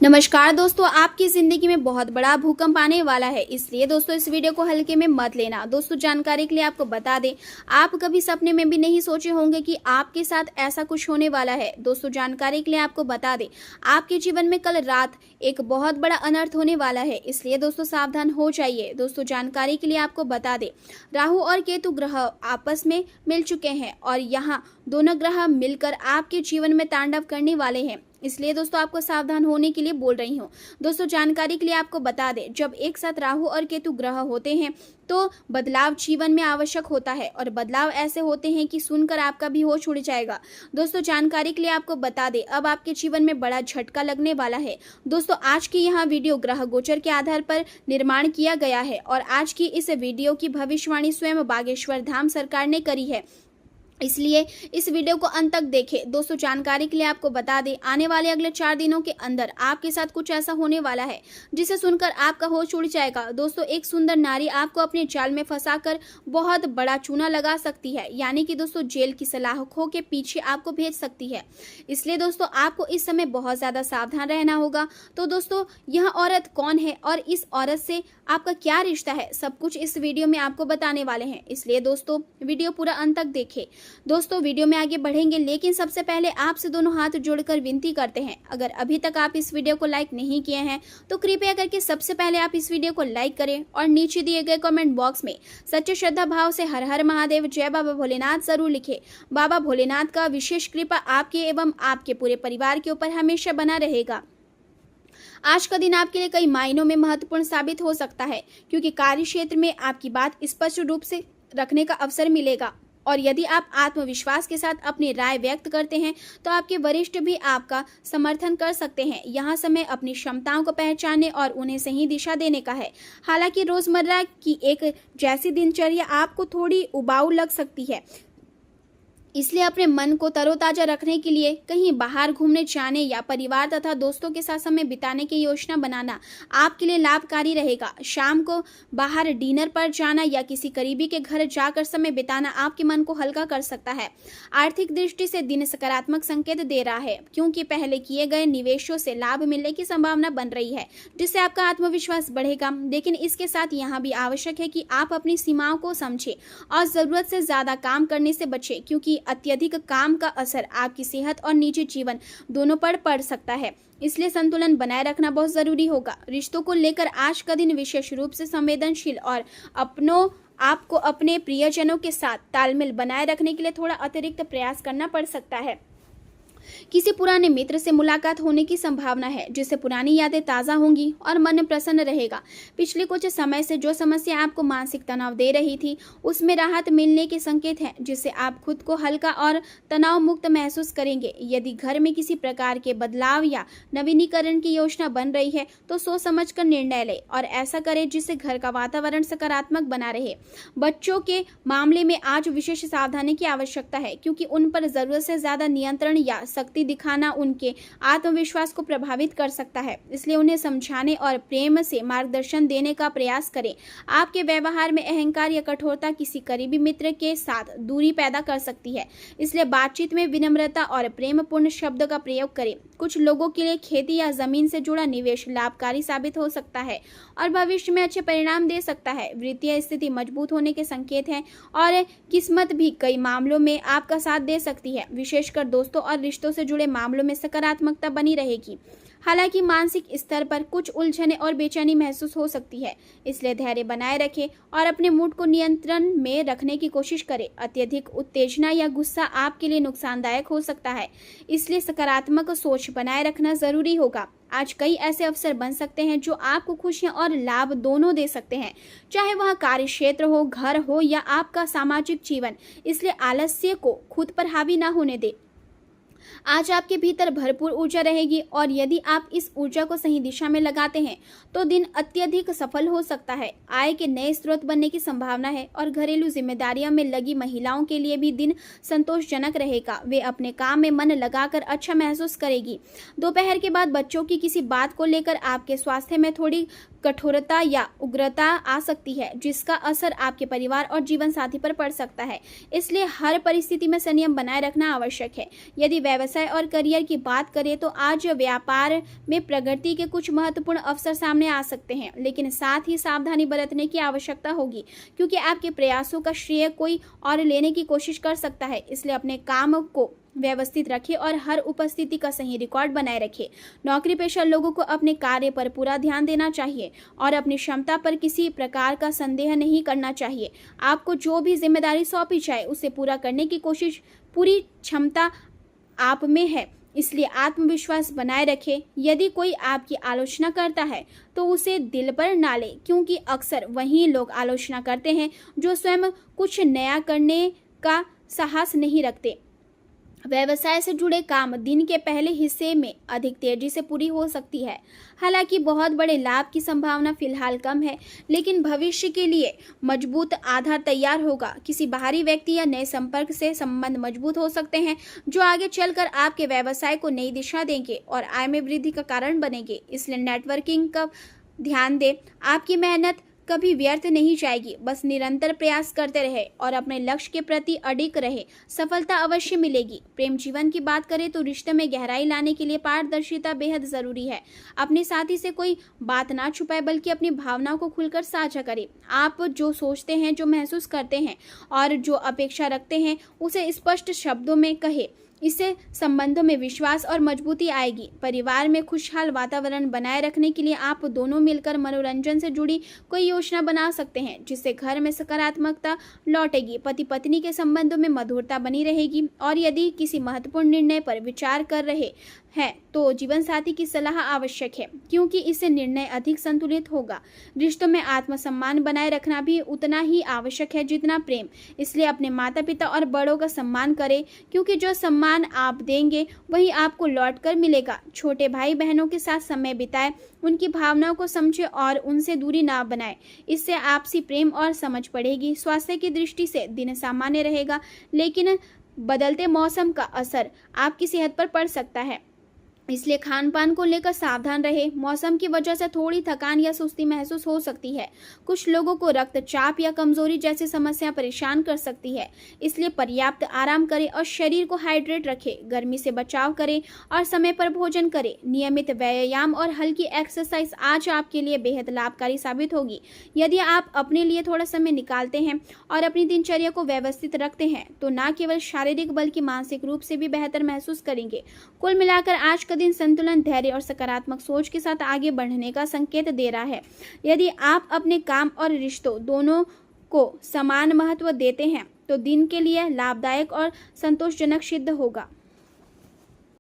नमस्कार दोस्तों, आपकी ज़िंदगी में बहुत बड़ा भूकंप आने वाला है, इसलिए दोस्तों इस वीडियो को हल्के में मत लेना। दोस्तों जानकारी के लिए आपको बता दें, आप कभी सपने में भी नहीं सोचे होंगे कि आपके साथ ऐसा कुछ होने वाला है। दोस्तों जानकारी के लिए आपको बता दें, आपके जीवन में कल रात एक बहुत बड़ा अनर्थ होने वाला है, इसलिए दोस्तों सावधान हो जाइए। दोस्तों जानकारी के लिए आपको बता दें, राहु और केतु ग्रह आपस में मिल चुके हैं और यहाँ दोनों ग्रह मिलकर आपके जीवन में तांडव करने वाले हैं, इसलिए दोस्तों आपको सावधान होने के लिए बोल रही हूँ। दोस्तों जानकारी के लिए आपको बता दें, जब एक साथ राहु और केतु ग्रह होते हैं तो बदलाव जीवन में आवश्यक होता है और बदलाव ऐसे होते हैं कि सुनकर आपका भी होश उड़ जाएगा। दोस्तों जानकारी के लिए आपको बता दें, अब आपके जीवन में बड़ा झटका लगने वाला है। दोस्तों आज की यह वीडियो ग्रह गोचर के आधार पर निर्माण किया गया है और आज की इस वीडियो की भविष्यवाणी स्वयं बागेश्वर धाम सरकार ने करी है, इसलिए इस वीडियो को अंत तक देखें। दोस्तों जानकारी के लिए आपको बता दें, आने वाले अगले 4 दिनों के अंदर आपके साथ कुछ ऐसा होने वाला है जिसे सुनकर आपका होश उड़ जाएगा। दोस्तों एक सुंदर नारी आपको अपने जाल में फंसाकर बहुत बड़ा चूना लगा सकती है, यानी कि दोस्तों जेल की सलाखों के पीछे आपको भेज सकती है, इसलिए दोस्तों आपको इस समय बहुत ज़्यादा सावधान रहना होगा। तो दोस्तों यह औरत कौन है और इस औरत से आपका क्या रिश्ता है, सब कुछ इस वीडियो में आपको बताने वाले हैं, इसलिए दोस्तों वीडियो पूरा अंत तक देखें। दोस्तों वीडियो में आगे बढ़ेंगे, लेकिन सबसे पहले आपसे दोनों हाथ जोड़कर विनती करते हैं, अगर अभी तक आप इस वीडियो को लाइक नहीं किए हैं तो कृपया करके सबसे पहले आप इस वीडियो को लाइक करें और नीचे दिए गए कमेंट बॉक्स में सच्चे श्रद्धा भाव से हर हर महादेव जय बाबा भोलेनाथ जरूर लिखें। बाबा भोलेनाथ का विशेष कृपा आपके एवं आपके पूरे परिवार के ऊपर हमेशा बना रहेगा। आज का दिन आपके लिए कई मायनों में महत्वपूर्ण साबित हो सकता है, क्योंकि कार्य क्षेत्र में आपकी बात स्पष्ट रूप से रखने का अवसर मिलेगा और यदि आप आत्मविश्वास के साथ अपनी राय व्यक्त करते हैं तो आपके वरिष्ठ भी आपका समर्थन कर सकते हैं। यहाँ समय अपनी क्षमताओं को पहचानने और उन्हें सही दिशा देने का है। हालांकि रोजमर्रा की एक जैसी दिनचर्या आपको थोड़ी उबाऊ लग सकती है, इसलिए अपने मन को तरोताजा रखने के लिए कहीं बाहर घूमने जाने या परिवार तथा दोस्तों के साथ समय बिताने की योजना बनाना आपके लिए लाभकारी रहेगा। शाम को बाहर डिनर पर जाना या किसी करीबी के घर जाकर समय बिताना आपके मन को हल्का कर सकता है। आर्थिक दृष्टि से दिन सकारात्मक संकेत दे रहा है, क्योंकि पहले किए गए निवेशों से लाभ मिलने की संभावना बन रही है, जिससे आपका आत्मविश्वास बढ़ेगा। लेकिन इसके साथ यहाँ भी आवश्यक है कि आप अपनी सीमाओं को समझें और जरूरत से ज्यादा काम करने से बचें, क्योंकि अत्यधिक काम का असर आपकी सेहत और निजी जीवन दोनों पर पड़ सकता है, इसलिए संतुलन बनाए रखना बहुत जरूरी होगा। रिश्तों को लेकर आज का दिन विशेष रूप से संवेदनशील और आपको अपने प्रियजनों के साथ तालमेल बनाए रखने के लिए थोड़ा अतिरिक्त प्रयास करना पड़ सकता है। किसी पुराने मित्र से मुलाकात होने की संभावना है, जिससे पुरानी यादें ताज़ा होंगी और मन प्रसन्न रहेगा। पिछले कुछ समय से जो समस्या आपको मानसिक तनाव दे रही थी, उसमें राहत मिलने के संकेत हैं, जिससे आप खुद को हल्का और तनाव मुक्त महसूस करेंगे। यदि घर में किसी प्रकार के बदलाव या नवीनीकरण की योजना बन रही है तो सोच समझकर निर्णय लें और ऐसा करें जिससे घर का वातावरण सकारात्मक बना रहे। बच्चों के मामले में आज विशेष सावधानी की आवश्यकता है, क्योंकि उन पर जरूरत से ज्यादा नियंत्रण या शक्ति दिखाना उनके आत्मविश्वास को प्रभावित कर सकता है, इसलिए उन्हें समझाने और प्रेम से मार्गदर्शन देने का प्रयास करें। आपके व्यवहार में अहंकार या कठोरता किसी करीबी मित्र के साथ दूरी पैदा कर सकती है, इसलिए बातचीत में विनम्रता और प्रेमपूर्ण शब्द का प्रयोग करें। कुछ लोगों के लिए खेती या जमीन से जुड़ा निवेश लाभकारी साबित हो सकता है और भविष्य में अच्छे परिणाम दे सकता है। वित्तीय स्थिति मजबूत होने के संकेत हैं और किस्मत भी कई मामलों में आपका साथ दे सकती है, विशेषकर दोस्तों और रिश्तों से जुड़े मामलों में सकारात्मकता बनी रहेगी। हालांकि मानसिक स्तर पर कुछ उलझने और बेचैनी महसूस हो सकती है, इसलिए धैर्य बनाए रखें और अपने मूड को नियंत्रण में रखने की कोशिश करें। अत्यधिक उत्तेजना या गुस्सा आपके लिए नुकसानदायक हो सकता है, इसलिए सकारात्मक सोच बनाए रखना जरूरी होगा। आज कई ऐसे अवसर बन सकते हैं जो आपको खुशियां और लाभ दोनों दे सकते हैं, चाहे वह कार्य क्षेत्र हो, घर हो या आपका सामाजिक जीवन, इसलिए आलस्य को खुद पर हावी ना होने दे। आज आपके भीतर भरपूर ऊर्जा रहेगी और यदि आप इस ऊर्जा को सही दिशा में लगाते हैं तो दिन अत्यधिक सफल हो सकता है। आय के नए स्रोत बनने की संभावना है और घरेलू जिम्मेदारियों में लगी महिलाओं के लिए भी दिन संतोषजनक रहेगा। वे अपने काम में मन लगाकर अच्छा महसूस करेगी। दोपहर के बाद बच्चों की किसी बात को लेकर आपके स्वास्थ्य में थोड़ी कठोरता या उग्रता आ सकती है, जिसका असर आपके परिवार और जीवन साथी पर पड़ सकता है। इसलिए हर परिस्थिति में संयम बनाए रखना आवश्यक है। यदि व्यवसाय और करियर की बात करें तो आज व्यापार में प्रगति के कुछ महत्वपूर्ण अवसर सामने आ सकते हैं, लेकिन साथ ही सावधानी बरतने की आवश्यकता होगी, क्योंकि आपके प्रयासों का श्रेय कोई और लेने की कोशिश कर सकता है। इसलिए अपने काम को व्यवस्थित रखें और हर उपस्थिति का सही रिकॉर्ड बनाए रखें। नौकरी पेशा लोगों को अपने कार्य पर पूरा ध्यान देना चाहिए और अपनी क्षमता पर किसी प्रकार का संदेह नहीं करना चाहिए। आपको जो भी जिम्मेदारी सौंपी जाए उसे पूरा करने की कोशिश पूरी क्षमता आप में है, इसलिए आत्मविश्वास बनाए रखें। यदि कोई आपकी आलोचना करता है तो उसे दिल पर ना ले, क्योंकि अक्सर वही लोग आलोचना करते हैं जो स्वयं कुछ नया करने का साहस नहीं रखते। व्यवसाय से जुड़े काम दिन के पहले हिस्से में अधिक तेजी से पूरी हो सकती है। हालांकि बहुत बड़े लाभ की संभावना फिलहाल कम है, लेकिन भविष्य के लिए मजबूत आधार तैयार होगा। किसी बाहरी व्यक्ति या नए संपर्क से संबंध मजबूत हो सकते हैं, जो आगे चलकर आपके व्यवसाय को नई दिशा देंगे और आय में वृद्धि का कारण बनेंगे। इसलिए नेटवर्किंग का ध्यान दें। आपकी मेहनत कभी व्यर्थ नहीं जाएगी। बस निरंतर प्रयास करते रहे और अपने लक्ष्य के प्रति अडिग रहे, सफलता अवश्य मिलेगी। प्रेम जीवन की बात करें तो रिश्ते में गहराई लाने के लिए पारदर्शिता बेहद जरूरी है। अपने साथी से कोई बात ना छुपाए, बल्कि अपनी भावनाओं को खुलकर साझा करें। आप जो सोचते हैं, जो महसूस करते हैं और जो अपेक्षा रखते हैं, उसे स्पष्ट शब्दों में कहें। इससे संबंधों में विश्वास और मजबूती आएगी। परिवार में खुशहाल वातावरण बनाए रखने के लिए आप दोनों मिलकर मनोरंजन से जुड़ी कोई योजना बना सकते हैं, जिससे घर में सकारात्मकता लौटेगी। पति पत्नी के संबंधों में मधुरता बनी रहेगी और यदि किसी महत्वपूर्ण निर्णय पर विचार कर रहे हैं तो जीवन साथी की सलाह आवश्यक है, क्योंकि इससे निर्णय अधिक संतुलित होगा। रिश्तों में आत्मसम्मान बनाए रखना भी उतना ही आवश्यक है जितना प्रेम। इसलिए अपने माता पिता और बड़ों का सम्मान करें, क्योंकि जो सम्मान आप देंगे वही आपको लौट कर मिलेगा। छोटे भाई बहनों के साथ समय बिताएं, उनकी भावनाओं को समझें और उनसे दूरी ना बनाएं। इससे आपसी प्रेम और समझ बढ़ेगी। स्वास्थ्य की दृष्टि से दिन सामान्य रहेगा, लेकिन बदलते मौसम का असर आपकी सेहत पर पड़ सकता है, इसलिए खान पान को लेकर सावधान रहे। मौसम की वजह से थोड़ी थकान या सुस्ती महसूस हो सकती है। कुछ लोगों को रक्तचाप या कमजोरी जैसी समस्या परेशान कर सकती है, इसलिए पर्याप्त आराम करें और शरीर को हाइड्रेट रखें। गर्मी से बचाव करें और समय पर भोजन करें। नियमित व्यायाम और हल्की एक्सरसाइज आज आपके लिए बेहद लाभकारी साबित होगी। यदि आप अपने लिए थोड़ा समय निकालते हैं और अपनी दिनचर्या को व्यवस्थित रखते हैं तो न केवल शारीरिक बल्कि मानसिक रूप से भी बेहतर महसूस करेंगे। कुल मिलाकर आज का दिन संतुलन, धैर्य और सकारात्मक सोच के साथ आगे बढ़ने का संकेत दे रहा है। यदि आप अपने काम और रिश्तों दोनों को समान महत्व देते हैं तो दिन के लिए लाभदायक और संतोषजनक सिद्ध होगा।